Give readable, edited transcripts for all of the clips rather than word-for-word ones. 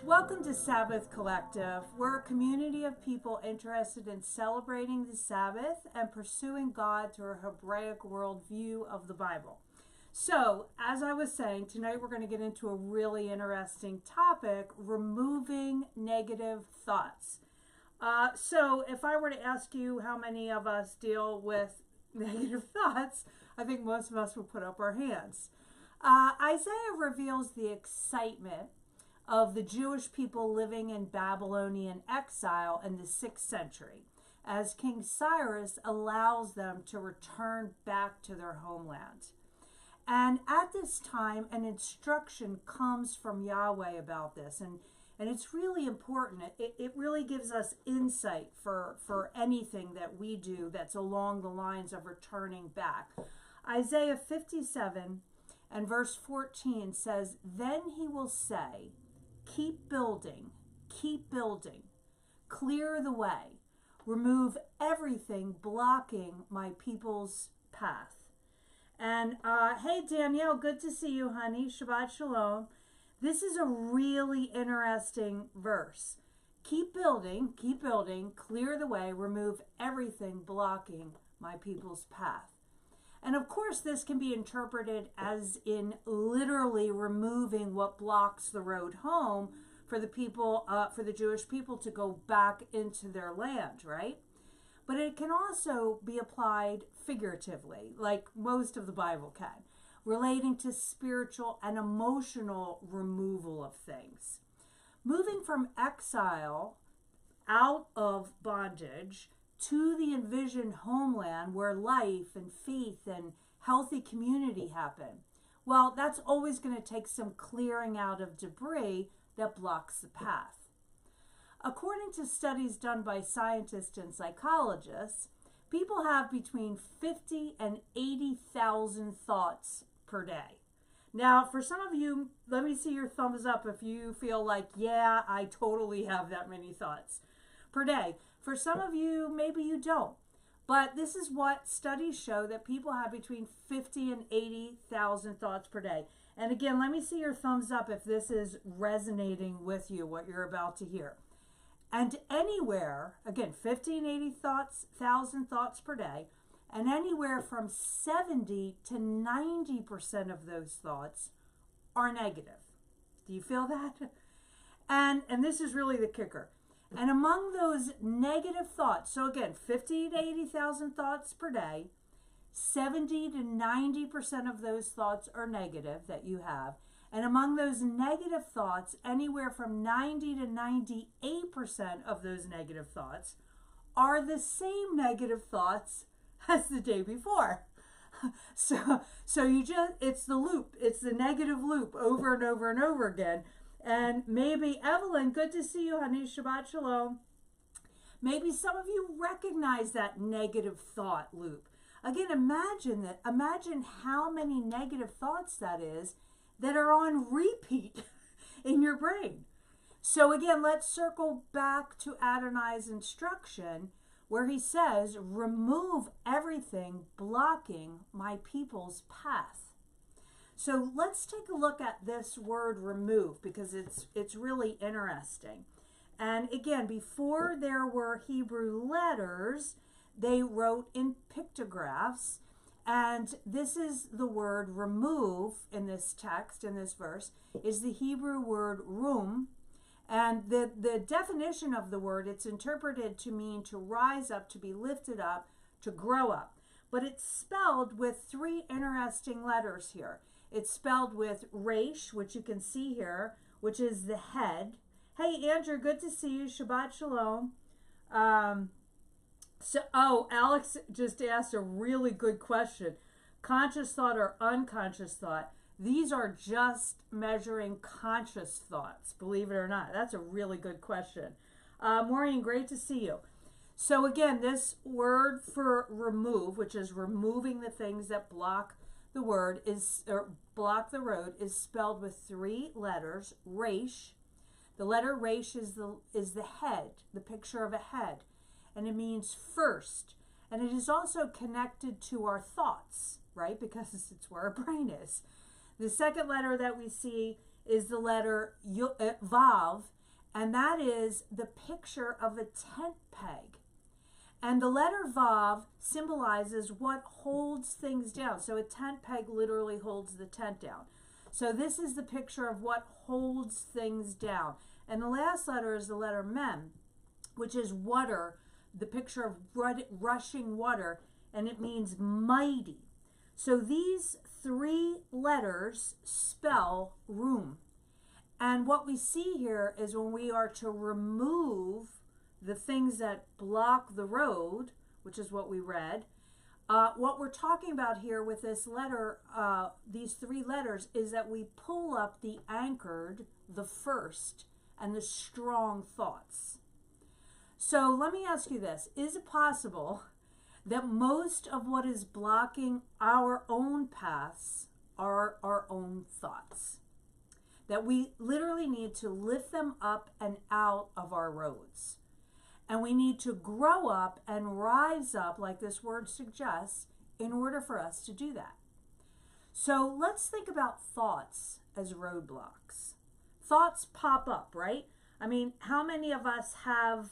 Welcome to Sabbath Collective. We're a community of people interested in celebrating the Sabbath and pursuing God through a Hebraic worldview of the Bible. So, as I was saying, tonight we're going to get into a really interesting topic, removing negative thoughts. So, if I were to ask you how many of us deal with negative thoughts, I think most of us would put up our hands. Isaiah reveals the excitement of the Jewish people living in Babylonian exile in the 6th century, as King Cyrus allows them to return back to their homeland. And at this time, an instruction comes from Yahweh about this, and it's really important. It really gives us insight for anything that we do that's along the lines of returning back. Isaiah 57 and verse 14 says, "Then he will say, keep building, clear the way, remove everything blocking my people's path." And hey, Danielle, good to see you, honey. Shabbat Shalom. This is a really interesting verse. Keep building, clear the way, remove everything blocking my people's path. And of course, this can be interpreted as in literally removing what blocks the road home for the people, for the Jewish people to go back into their land, right? But it can also be applied figuratively, like most of the Bible can, relating to spiritual and emotional removal of things. Moving from exile out of bondage to the envisioned homeland where life and faith and healthy community happen. Well, that's always going to take some clearing out of debris that blocks the path. According to studies done by scientists and psychologists, people have between 50 and 80,000 thoughts per day. Now, for some of you, let me see your thumbs up if you feel like, yeah, I totally have that many thoughts per day. For some of you, maybe you don't. But this is what studies show, that people have between 50 and 80,000 thoughts per day. And again, let me see your thumbs up if this is resonating with you, what you're about to hear. And anywhere, again, 50 and 80,000 thoughts per day, and anywhere from 70 to 90% of those thoughts are negative. Do you feel that? And this is really the kicker. And among those negative thoughts, so again, 50 to 80,000 thoughts per day, 70 to 90% of those thoughts are negative that you have. And among those negative thoughts, anywhere from 90 to 98% of those negative thoughts are the same negative thoughts as the day before. So you just, it's the loop. It's the negative loop over and over and over again. And maybe, Evelyn, good to see you, honey. Shabbat Shalom. Maybe some of you recognize that negative thought loop. Again, imagine that. Imagine how many negative thoughts that is that are on repeat in your brain. So again, let's circle back to Adonai's instruction where he says, remove everything blocking my people's path. So let's take a look at this word remove, because it's really interesting. And again, before there were Hebrew letters, they wrote in pictographs. And this is the word remove in this text, in this verse, is the Hebrew word rum. And the definition of the word, it's interpreted to mean to rise up, to be lifted up, to grow up. But it's spelled with three interesting letters here. It's spelled with resh, which you can see here, which is the head. Hey, Andrew, good to see you. Shabbat Shalom. Alex just asked a really good question. Conscious thought or unconscious thought? These are just measuring conscious thoughts, believe it or not. That's a really good question. Maureen, great to see you. So again, this word for remove, which is removing the things that block the word is, or block the road, is spelled with three letters, resh. The letter resh is the head, the picture of a head, and it means first. And it is also connected to our thoughts, right? Because it's where our brain is. The second letter that we see is the letter Vav, and that is the picture of a tent peg. And the letter Vav symbolizes what holds things down. So a tent peg literally holds the tent down. So this is the picture of what holds things down. And the last letter is the letter Mem, which is water, the picture of rushing water, and it means mighty. So these three letters spell room. And what we see here is when we are to remove the things that block the road, which is what we read, what we're talking about here with this letter, these three letters, is that we pull up the anchored, the first, and the strong thoughts. So let me ask you this. Is it possible that most of what is blocking our own paths are our own thoughts? That we literally need to lift them up and out of our roads. And we need to grow up and rise up, like this word suggests, in order for us to do that. So let's think about thoughts as roadblocks. Thoughts pop up, right? I mean, how many of us have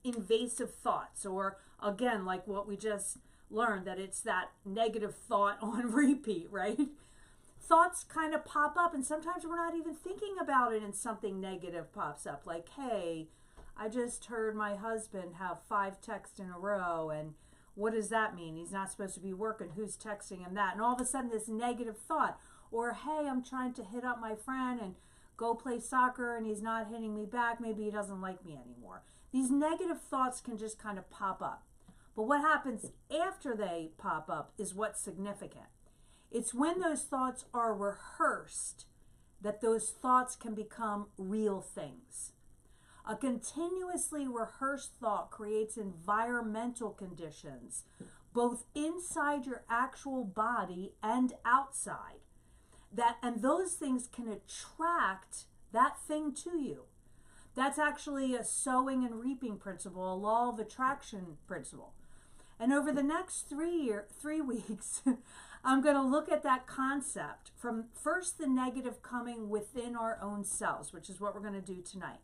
invasive thoughts? Or again, like what we just learned, that it's that negative thought on repeat, right? Thoughts kind of pop up, and sometimes we're not even thinking about it and something negative pops up, like, hey, I just heard my husband have 5 texts in a row, and what does that mean? He's not supposed to be working. Who's texting him that? And all of a sudden this negative thought. Or, hey, I'm trying to hit up my friend and go play soccer and he's not hitting me back. Maybe he doesn't like me anymore. These negative thoughts can just kind of pop up. But what happens after they pop up is what's significant. It's when those thoughts are rehearsed that those thoughts can become real things. A continuously rehearsed thought creates environmental conditions, both inside your actual body and outside. And those things can attract that thing to you. That's actually a sowing and reaping principle, a law of attraction principle. And over the next 3 weeks, I'm going to look at that concept from first the negative coming within our own selves, which is what we're going to do tonight.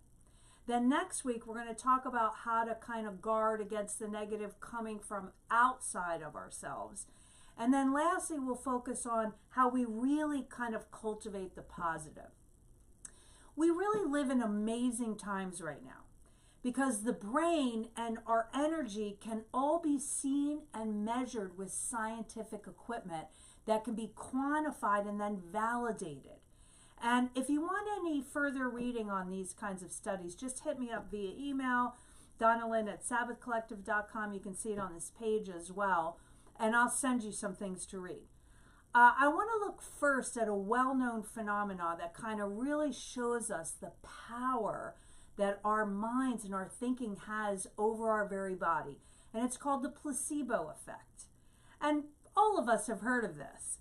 Then next week, we're going to talk about how to kind of guard against the negative coming from outside of ourselves. And then lastly, we'll focus on how we really kind of cultivate the positive. We really live in amazing times right now because the brain and our energy can all be seen and measured with scientific equipment that can be quantified and then validated. And if you want any further reading on these kinds of studies, just hit me up via email, DonnaLynn@SabbathCollective.com. You can see it on this page as well, and I'll send you some things to read. I want to look first at a well-known phenomenon that kind of really shows us the power that our minds and our thinking has over our very body. And it's called the placebo effect. And all of us have heard of this.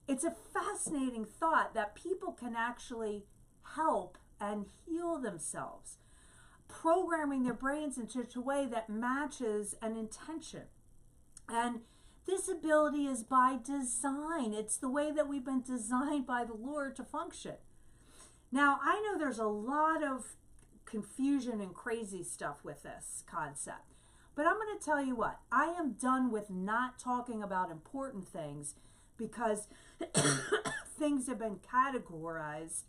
It's a fascinating thought that people can actually help and heal themselves, programming their brains in such a way that matches an intention. And this ability is by design. It's the way that we've been designed by the Lord to function. Now, I know there's a lot of confusion and crazy stuff with this concept, but I'm going to tell you what, I am done with not talking about important things because things have been categorized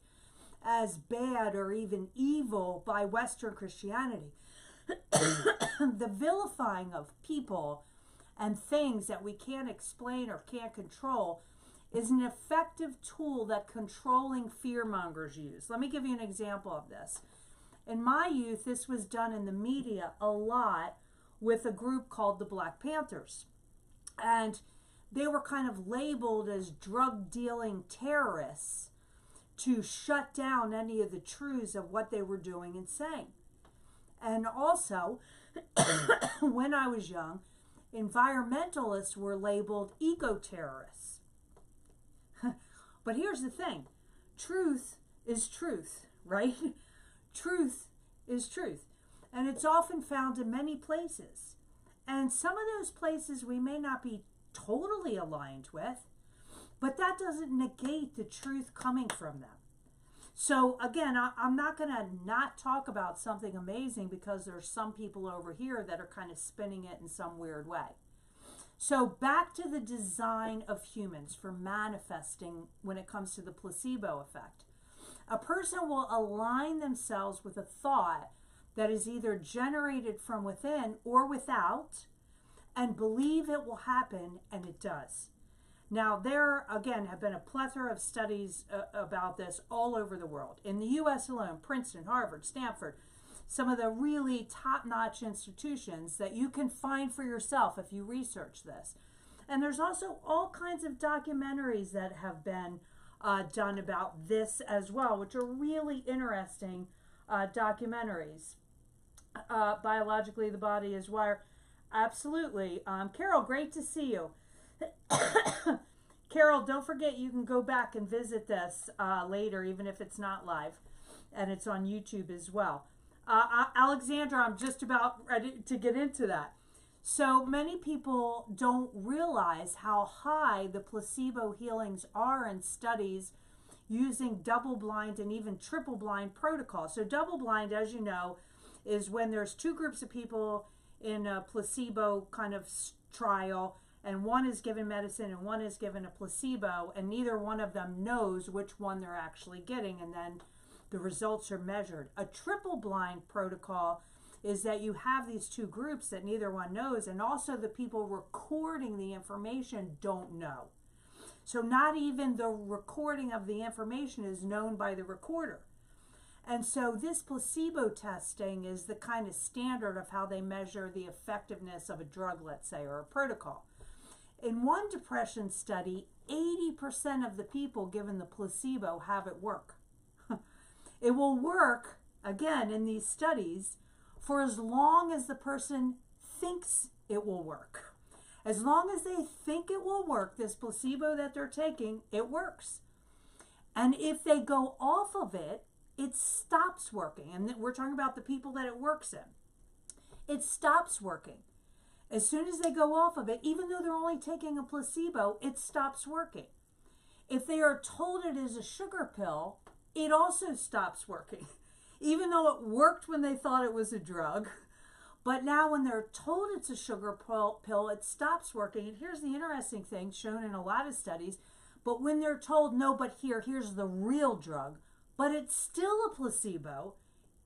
as bad or even evil by Western Christianity. The vilifying of people and things that we can't explain or can't control is an effective tool that controlling fearmongers use. Let me give you an example of this. In my youth, this was done in the media a lot with a group called the Black Panthers. And they were kind of labeled as drug-dealing terrorists to shut down any of the truths of what they were doing and saying. And also, when I was young, environmentalists were labeled eco-terrorists. But here's the thing. Truth is truth, right? Truth is truth. And it's often found in many places. And some of those places we may not be totally aligned with, but that doesn't negate the truth coming from them. So again, I'm not going to not talk about something amazing because there's some people over here that are kind of spinning it in some weird way. So back to the design of humans for manifesting when it comes to the placebo effect. A person will align themselves with a thought that is either generated from within or without and believe it will happen, and it does. Now, there, again, have been a plethora of studies about this all over the world. In the U.S. alone, Princeton, Harvard, Stanford, some of the really top-notch institutions that you can find for yourself if you research this. And there's also all kinds of documentaries that have been done about this as well, which are really interesting documentaries. Biologically, the body is wired. Absolutely. Carol, great to see you. Carol, don't forget you can go back and visit this later, even if it's not live, and it's on YouTube as well. Alexandra, I'm just about ready to get into that. So many people don't realize how high the placebo healings are in studies using double-blind and even triple-blind protocols. So double-blind, as you know, is when there's two groups of people in a placebo kind of trial, and one is given medicine and one is given a placebo, and neither one of them knows which one they're actually getting, and then the results are measured. A triple blind protocol is that you have these two groups that neither one knows, and also the people recording the information don't know. So not even the recording of the information is known by the recorder. And so this placebo testing is the kind of standard of how they measure the effectiveness of a drug, let's say, or a protocol. In one depression study, 80% of the people given the placebo have it work. It will work, again, in these studies for as long as the person thinks it will work. As long as they think it will work, this placebo that they're taking, it works. And if they go off of it, it stops working. And we're talking about the people that it works in. It stops working. As soon as they go off of it, even though they're only taking a placebo, it stops working. If they are told it is a sugar pill, it also stops working. Even though it worked when they thought it was a drug, but now when they're told it's a sugar pill, it stops working. And here's the interesting thing shown in a lot of studies, but when they're told, no, but here's the real drug, but it's still a placebo,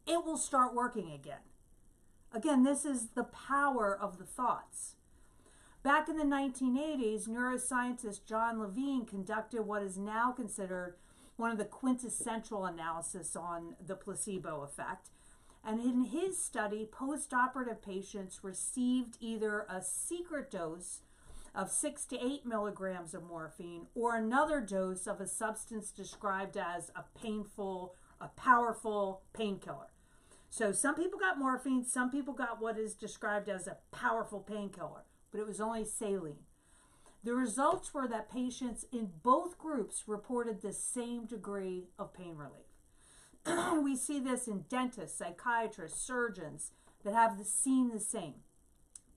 it will start working again. Again, this is the power of the thoughts. Back in the 1980s, neuroscientist John Levine conducted what is now considered one of the quintessential analysis on the placebo effect. And in his study, post-operative patients received either a secret dose of 6 to 8 milligrams of morphine or another dose of a substance described as a powerful painkiller. So some people got morphine, some people got what is described as a powerful painkiller, but it was only saline. The results were that patients in both groups reported the same degree of pain relief. We see this in dentists, psychiatrists, surgeons that have seen the same.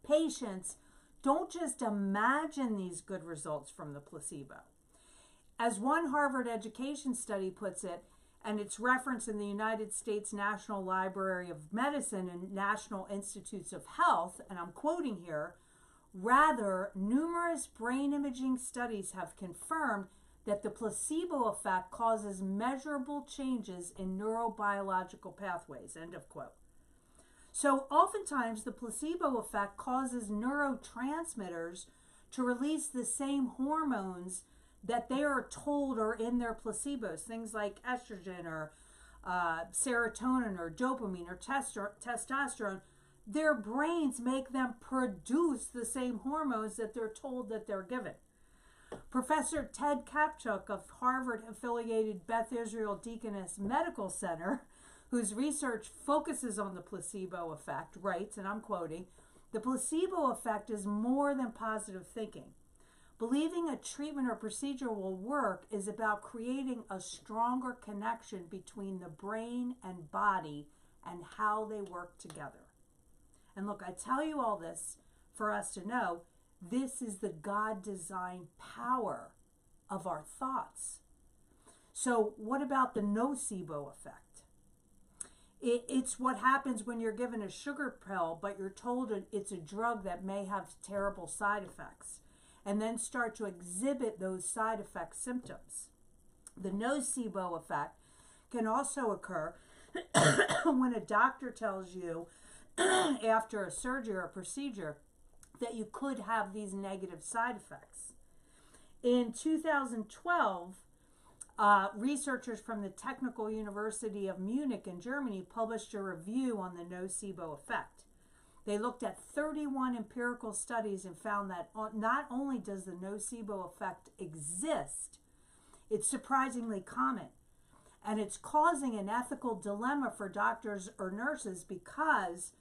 Patients don't just imagine these good results from the placebo. As one Harvard education study puts it, and it's referenced in the United States National Library of Medicine and National Institutes of Health, and I'm quoting here, rather, numerous brain imaging studies have confirmed that the placebo effect causes measurable changes in neurobiological pathways, end of quote. So oftentimes the placebo effect causes neurotransmitters to release the same hormones that they are told are in their placebos, things like estrogen or serotonin or dopamine or testosterone. Their brains make them produce the same hormones that they're told that they're given. Professor Ted Kapchuk of Harvard-affiliated Beth Israel Deaconess Medical Center, whose research focuses on the placebo effect, writes, and I'm quoting, "The placebo effect is more than positive thinking. Believing a treatment or procedure will work is about creating a stronger connection between the brain and body and how they work together." And look, I tell you all this for us to know this is the God-designed power of our thoughts. So what about the nocebo effect? It's what happens when you're given a sugar pill, but you're told it's a drug that may have terrible side effects, and then start to exhibit those side effect symptoms. The nocebo effect can also occur when a doctor tells you after a surgery or a procedure that you could have these negative side effects. In 2012, researchers from the Technical University of Munich in Germany published a review on the nocebo effect. They looked at 31 empirical studies and found that not only does the nocebo effect exist, it's surprisingly common. And it's causing an ethical dilemma for doctors or nurses because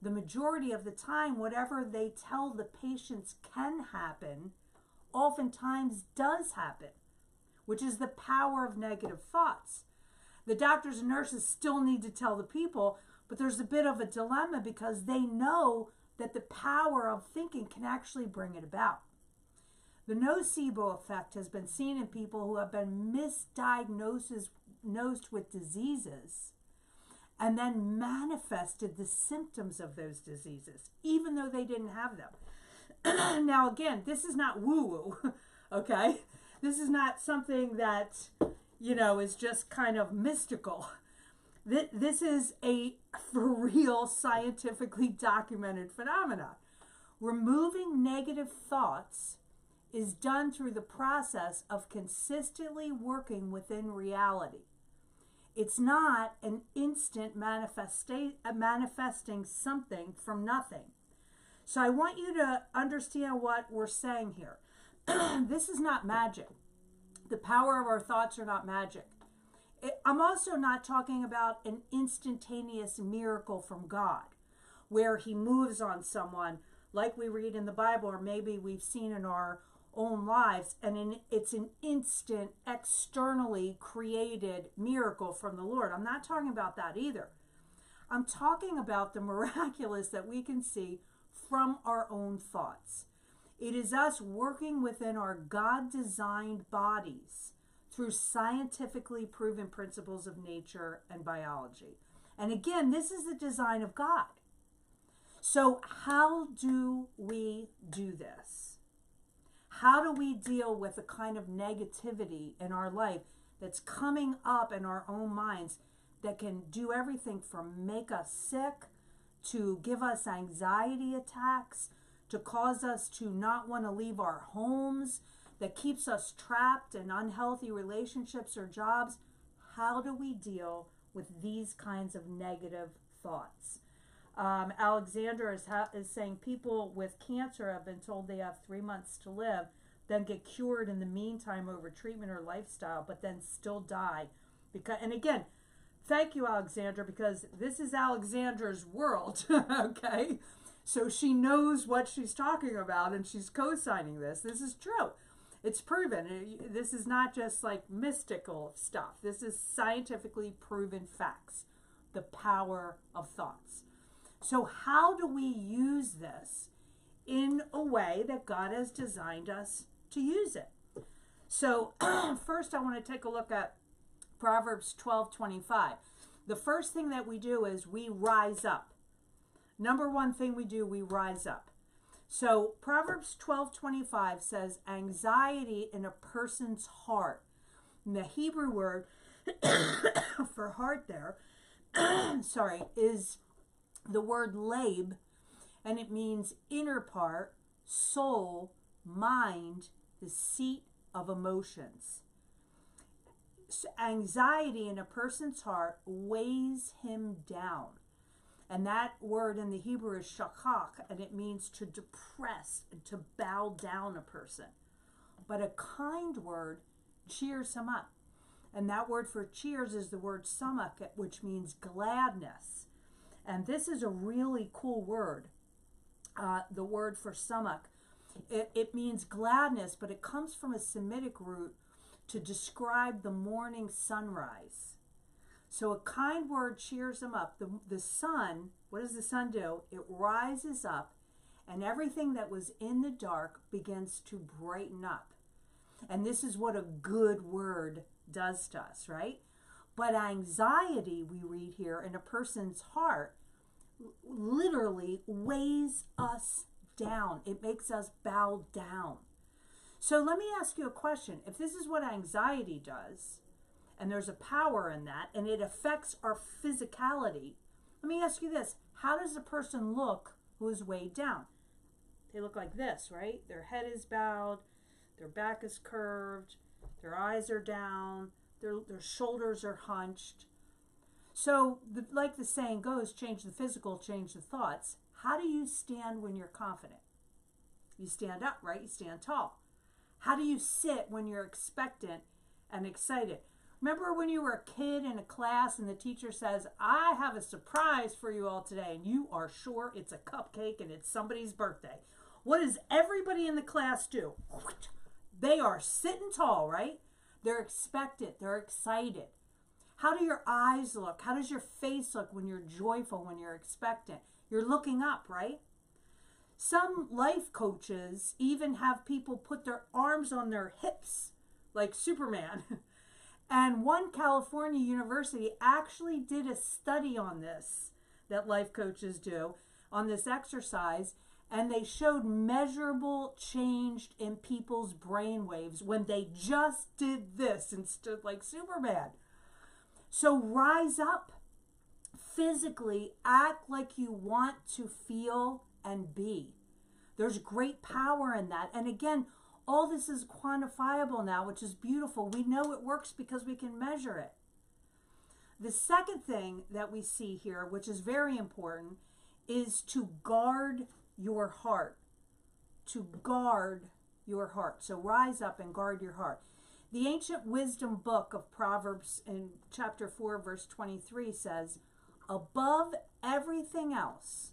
the majority of the time, whatever they tell the patients can happen, oftentimes does happen, which is the power of negative thoughts. The doctors and nurses still need to tell the people, but there's a bit of a dilemma because they know that the power of thinking can actually bring it about. The nocebo effect has been seen in people who have been misdiagnosed with diseases and then manifested the symptoms of those diseases, even though they didn't have them. Now, again, this is not woo-woo, okay? This is not something that, is just kind of mystical. This is a for real scientifically documented phenomenon. Removing negative thoughts is done through the process of consistently working within reality. It's not an instant manifesting something from nothing. So I want you to understand what we're saying here. This is not magic. The power of our thoughts are not magic. I'm also not talking about an instantaneous miracle from God, where he moves on someone like we read in the Bible, or maybe we've seen in our own lives, and it's an instant, externally created miracle from the Lord. I'm not talking about that either. I'm talking about the miraculous that we can see from our own thoughts. It is us working within our God-designed bodies through scientifically proven principles of nature and biology. And again, this is the design of God. So how do we do this? How do we deal with the kind of negativity in our life that's coming up in our own minds that can do everything from make us sick, to give us anxiety attacks, to cause us to not want to leave our homes, that keeps us trapped in unhealthy relationships or jobs? How do we deal with these kinds of negative thoughts? Alexander is saying people with cancer have been told they have 3 months to live, then get cured in the meantime over treatment or lifestyle, but then still die. And again, thank you, Alexander, because this is Alexandra's world, okay? So she knows what she's talking about, and she's co-signing this. This is true. It's proven. This is not just like mystical stuff. This is scientifically proven facts. The power of thoughts. So how do we use this in a way that God has designed us to use it? So first I want to take a look at Proverbs 12:25. The first thing that we do is we rise up. Number one thing we do, we rise up. So Proverbs 12:25 says, anxiety in a person's heart. And the Hebrew word for heart there, is the word lab, and it means inner part, soul, mind, the seat of emotions. So anxiety in a person's heart weighs him down. And that word in the Hebrew is shakak, and it means to depress and to bow down a person. But a kind word cheers him up. And that word for cheers is the word samak, which means gladness. And this is a really cool word, the word for samak. It means gladness, but it comes from a Semitic root to describe the morning sunrise. So a kind word cheers them up. The sun, what does the sun do? It rises up, and everything that was in the dark begins to brighten up. And this is what a good word does to us, right? But anxiety, we read here, in a person's heart literally weighs us down. It makes us bow down. So let me ask you a question. If this is what anxiety does, and there's a power in that, and it affects our physicality, let me ask you this. How does a person look who is weighed down? They look like this, right? Their head is bowed, their back is curved, their eyes are down, their shoulders are hunched. So, like the saying goes, change the physical, change the thoughts. How do you stand when you're confident? You stand up, right? You stand tall. How do you sit when you're expectant and excited? Remember when you were a kid in a class and the teacher says, I have a surprise for you all today, and you are sure it's a cupcake and it's somebody's birthday. What does everybody in the class do? They are sitting tall, right? They're expectant. They're excited. How do your eyes look? How does your face look when you're joyful, when you're expectant? You're looking up, right? Some life coaches even have people put their arms on their hips like Superman. And one California university actually did a study on this that life coaches do, on this exercise, and they showed measurable change in people's brain waves when they just did this and stood like Superman. So rise up. Physically, act like you want to feel and be. There's great power in that. And again, all this is quantifiable now, which is beautiful. We know it works because we can measure it. The second thing that we see here, which is very important, is to guard your heart. To guard your heart. So rise up and guard your heart. The ancient wisdom book of Proverbs in chapter 4, verse 23 says, above everything else,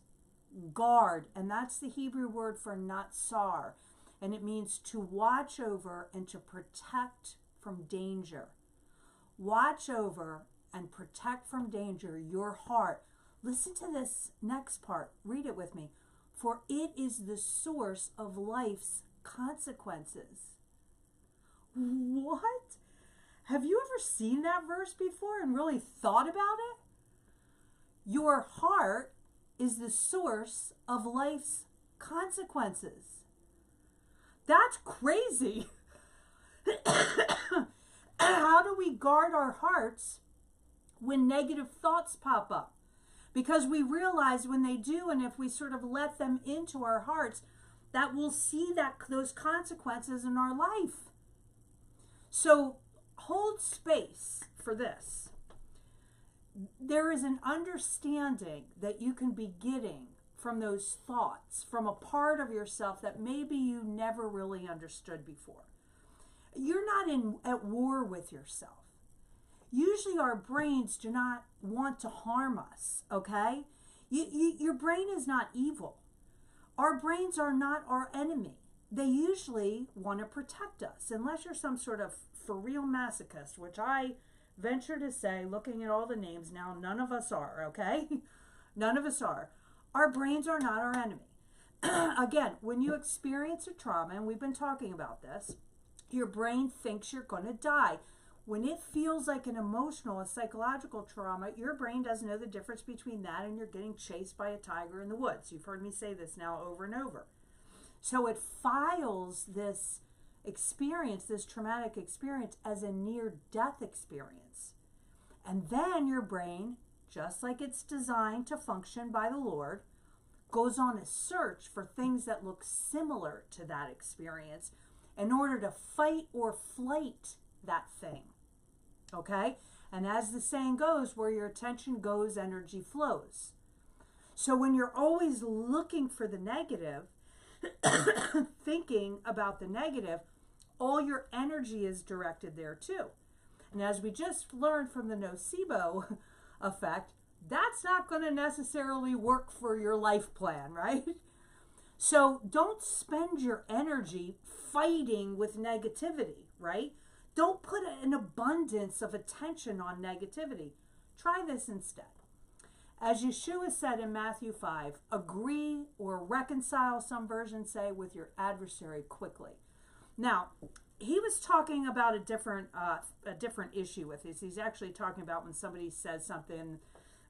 guard, and that's the Hebrew word for natsar, and it means to watch over and to protect from danger. Watch over and protect from danger your heart. Listen to this next part. Read it with me. For it is the source of life's consequences. What? Have you ever seen that verse before and really thought about it? Your heart is the source of life's consequences. That's crazy. How do we guard our hearts when negative thoughts pop up? Because we realize when they do, and if we sort of let them into our hearts, that we'll see those consequences in our life. So hold space for this. There is an understanding that you can be getting from those thoughts, from a part of yourself that maybe you never really understood before. You're not at war with yourself. Usually our brains do not want to harm us, okay? Your brain is not evil. Our brains are not our enemy. They usually want to protect us, unless you're some sort of for real masochist, which I venture to say, looking at all the names now, none of us are, okay? None of us are. Our brains are not our enemy. Again, when you experience a trauma, and we've been talking about this, your brain thinks you're going to die. When it feels like an emotional, a psychological trauma, your brain doesn't know the difference between that and you're getting chased by a tiger in the woods. You've heard me say this now over and over. So it files this experience, this traumatic experience, as a near-death experience. And then your brain, just like it's designed to function by the Lord, goes on a search for things that look similar to that experience in order to fight or flight that thing. Okay? And as the saying goes, where your attention goes, energy flows. So when you're always looking for the negative, thinking about the negative, all your energy is directed there too. And as we just learned from the nocebo effect, that's not going to necessarily work for your life plan, right? So don't spend your energy fighting with negativity, right? Don't put an abundance of attention on negativity. Try this instead. As Yeshua said in Matthew 5, agree or reconcile, some versions say, with your adversary quickly. Now, he was talking about a different issue with this. He's actually talking about when somebody says something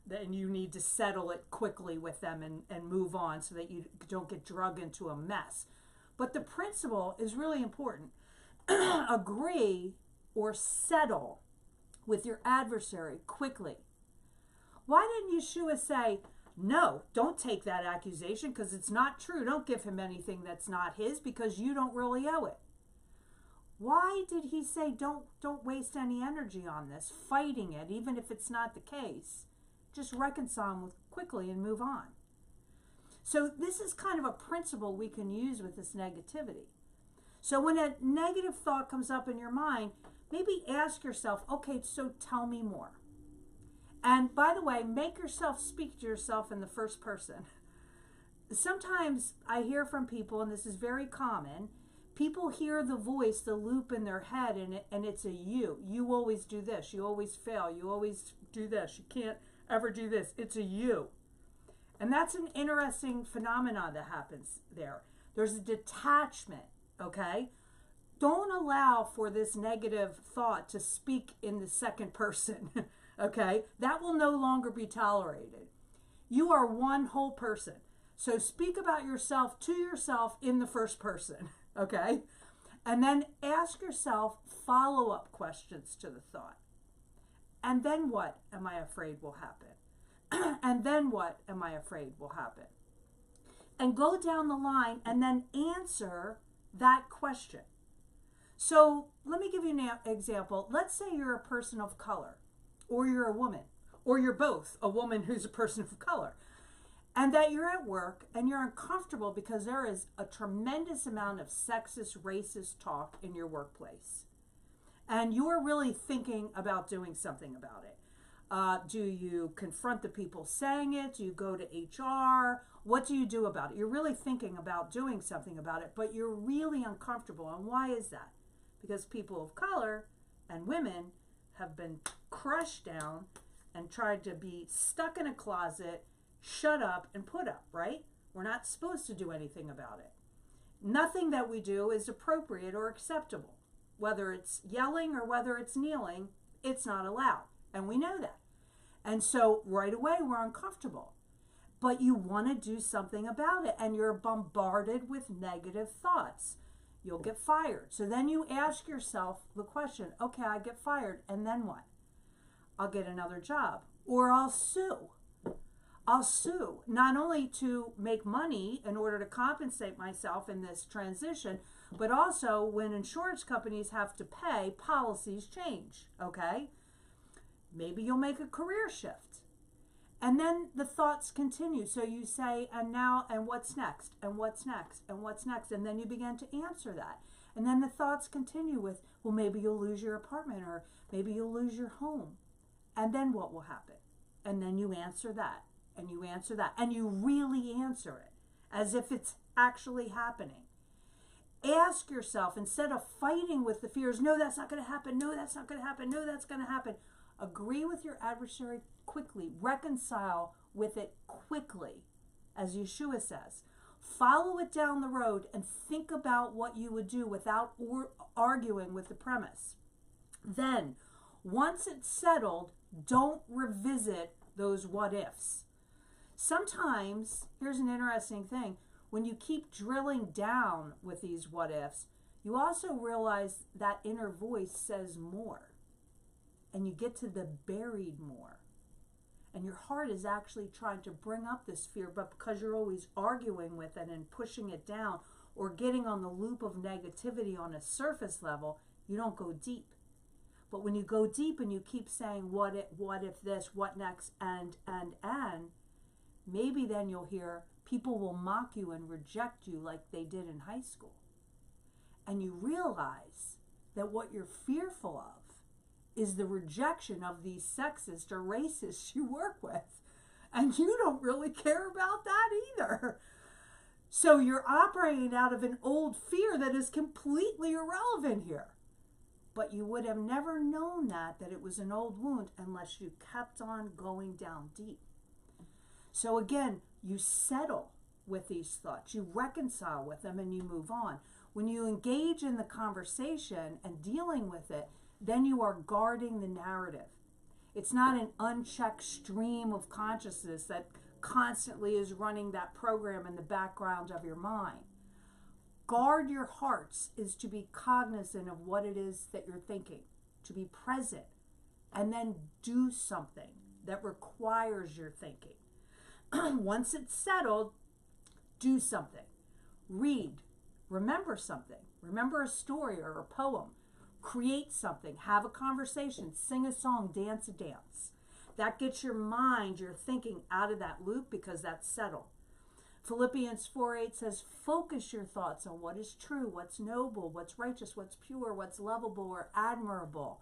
then you need to settle it quickly with them and move on so that you don't get drug into a mess. But the principle is really important. Agree or settle with your adversary quickly. Why didn't Yeshua say, no, don't take that accusation because it's not true. Don't give him anything that's not his because you don't really owe it. Why did he say don't waste any energy on this, fighting it, even if it's not the case? Just reconcile them quickly and move on. So this is kind of a principle we can use with this negativity. So when a negative thought comes up in your mind, maybe ask yourself, okay, so tell me more. And by the way, make yourself speak to yourself in the first person. Sometimes I hear from people, and this is very common, people hear the voice, the loop in their head, and it's a you. You always do this. You always fail. You always do this. You can't ever do this. It's a you. And that's an interesting phenomenon that happens there. There's a detachment, okay? Don't allow for this negative thought to speak in the second person, okay? That will no longer be tolerated. You are one whole person. So speak about yourself to yourself in the first person, okay? And then ask yourself follow-up questions to the thought. And then what am I afraid will happen? And then what am I afraid will happen? And go down the line and then answer that question. So let me give you an example. Let's say you're a person of color, or you're a woman, or you're both a woman who's a person of color, and that you're at work and you're uncomfortable because there is a tremendous amount of sexist, racist talk in your workplace. And you're really thinking about doing something about it. Do you confront the people saying it? Do you go to HR? What do you do about it? You're really thinking about doing something about it, but you're really uncomfortable. And why is that? Because people of color and women have been crushed down and tried to be stuck in a closet, shut up and put up, right? We're not supposed to do anything about it. Nothing that we do is appropriate or acceptable. Whether it's yelling or whether it's kneeling, it's not allowed. And we know that. And so right away we're uncomfortable. But you want to do something about it and you're bombarded with negative thoughts. You'll get fired. So then you ask yourself the question, okay, I get fired, and then what? I'll get another job. Or I'll sue. I'll sue, not only to make money in order to compensate myself in this transition, but also when insurance companies have to pay, policies change, okay? Maybe you'll make a career shift. And then the thoughts continue. So you say, and now, and what's next? And what's next? And what's next? And then you begin to answer that. And then the thoughts continue with, well, maybe you'll lose your apartment or maybe you'll lose your home. And then what will happen? And then you answer that. And you answer that. And you really answer it as if it's actually happening. Ask yourself, instead of fighting with the fears, no, that's not going to happen. No, that's not going to happen. No, that's going to happen. Agree with your adversary quickly. Reconcile with it quickly, as Yeshua says. Follow it down the road and think about what you would do without arguing with the premise. Then, once it's settled, don't revisit those what-ifs. Sometimes, here's an interesting thing, when you keep drilling down with these what-ifs, you also realize that inner voice says more. And you get to the buried more. And your heart is actually trying to bring up this fear, but because you're always arguing with it and pushing it down or getting on the loop of negativity on a surface level, you don't go deep. But when you go deep and you keep saying, what if this, what next, and, maybe then you'll hear people will mock you and reject you like they did in high school. And you realize that what you're fearful of is the rejection of these sexist or racists you work with. And you don't really care about that either. So you're operating out of an old fear that is completely irrelevant here. But you would have never known that it was an old wound unless you kept on going down deep. So again, you settle with these thoughts. You reconcile with them and you move on. When you engage in the conversation and dealing with it, then you are guarding the narrative. It's not an unchecked stream of consciousness that constantly is running that program in the background of your mind. Guard your hearts is to be cognizant of what it is that you're thinking, to be present, and then do something that requires your thinking. Once it's settled, do something. Read. Remember something. Remember a story or a poem. Create something. Have a conversation. Sing a song. Dance a dance. That gets your mind, your thinking out of that loop because that's settled. Philippians 4:8 says, focus your thoughts on what is true, what's noble, what's righteous, what's pure, what's lovable or admirable,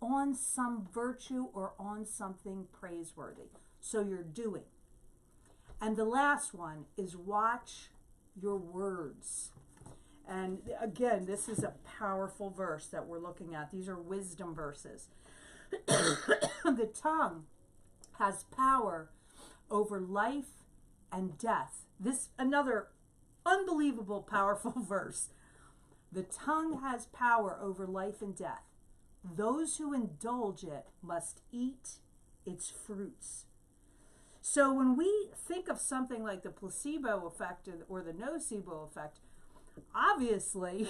on some virtue or on something praiseworthy. So you're doing. And the last one is watch your words. And again, this is a powerful verse that we're looking at. These are wisdom verses. The tongue has power over life and death. This another unbelievable powerful verse. The tongue has power over life and death. Those who indulge it must eat its fruits. So when we think of something like the placebo effect or the nocebo effect, obviously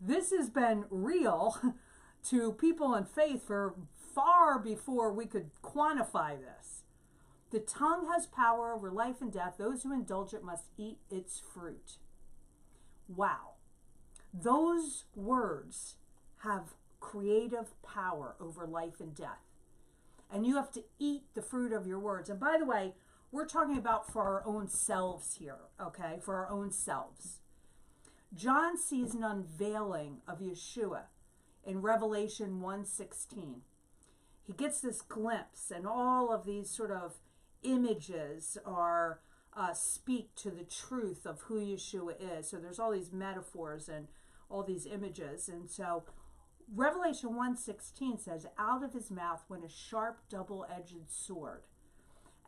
this has been real to people in faith for far before we could quantify this. The tongue has power over life and death. Those who indulge it must eat its fruit. Wow. Those words have creative power over life and death. And you have to eat the fruit of your words. And by the way, we're talking about for our own selves here, okay? For our own selves. John sees an unveiling of Yeshua in Revelation 1:16. He gets this glimpse, and all of these sort of images are speak to the truth of who Yeshua is. So there's all these metaphors and all these images. And so Revelation 1:16 says, out of his mouth went a sharp double-edged sword.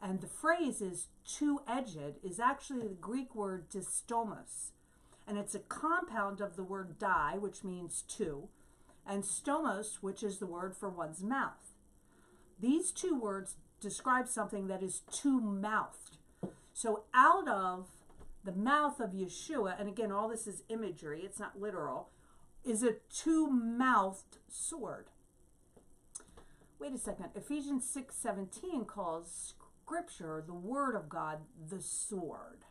And the phrase is two-edged is actually the Greek word distomos. And it's a compound of the word di, which means two, and stomos, which is the word for one's mouth. These two words describe something that is two-mouthed. So out of the mouth of Yeshua, and again, all this is imagery, it's not literal, is a two-mouthed sword. Wait a second. Ephesians 6:17 calls Scripture, the Word of God, the sword.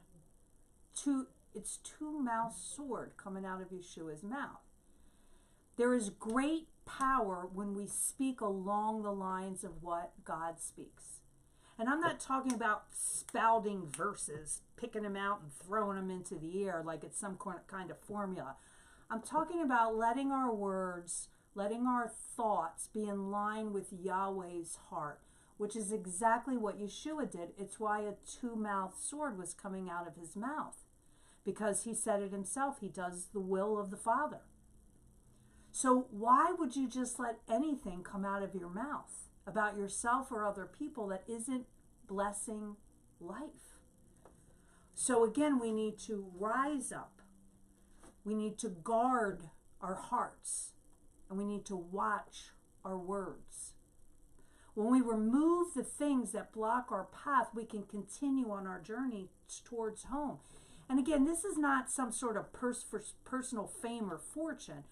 It's two-mouthed sword coming out of Yeshua's mouth. There is great power when we speak along the lines of what God speaks. And I'm not talking about spouting verses, picking them out and throwing them into the air like it's some kind of formula. I'm talking about letting our words, letting our thoughts be in line with Yahweh's heart, which is exactly what Yeshua did. It's why a two-mouthed sword was coming out of his mouth, because he said it himself. He does the will of the Father. So why would you just let anything come out of your mouth about yourself or other people that isn't blessing life? So again, we need to rise up. We need to guard our hearts, and we need to watch our words. When we remove the things that block our path, we can continue on our journey towards home. And again, this is not some sort of personal fame or fortune.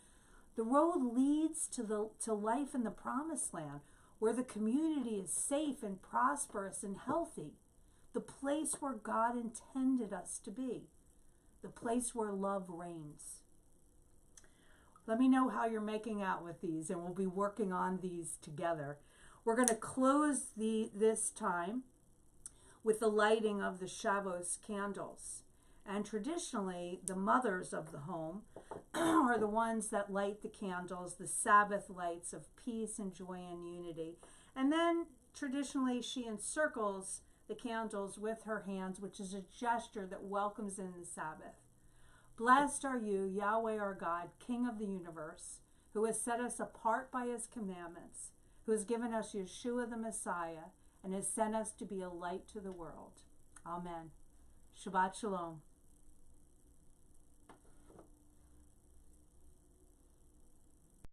The road leads to life in the promised land, where the community is safe and prosperous and healthy. The place where God intended us to be. The place where love reigns. Let me know how you're making out with these, and we'll be working on these together. We're going to close this time with the lighting of the Shavuos candles. And traditionally, the mothers of the home are the ones that light the candles, the Sabbath lights of peace and joy and unity. And then traditionally, she encircles the candles with her hands, which is a gesture that welcomes in the Sabbath. Blessed are you, Yahweh our God, King of the universe, who has set us apart by his commandments, who has given us Yeshua the Messiah, and has sent us to be a light to the world. Amen. Shabbat Shalom.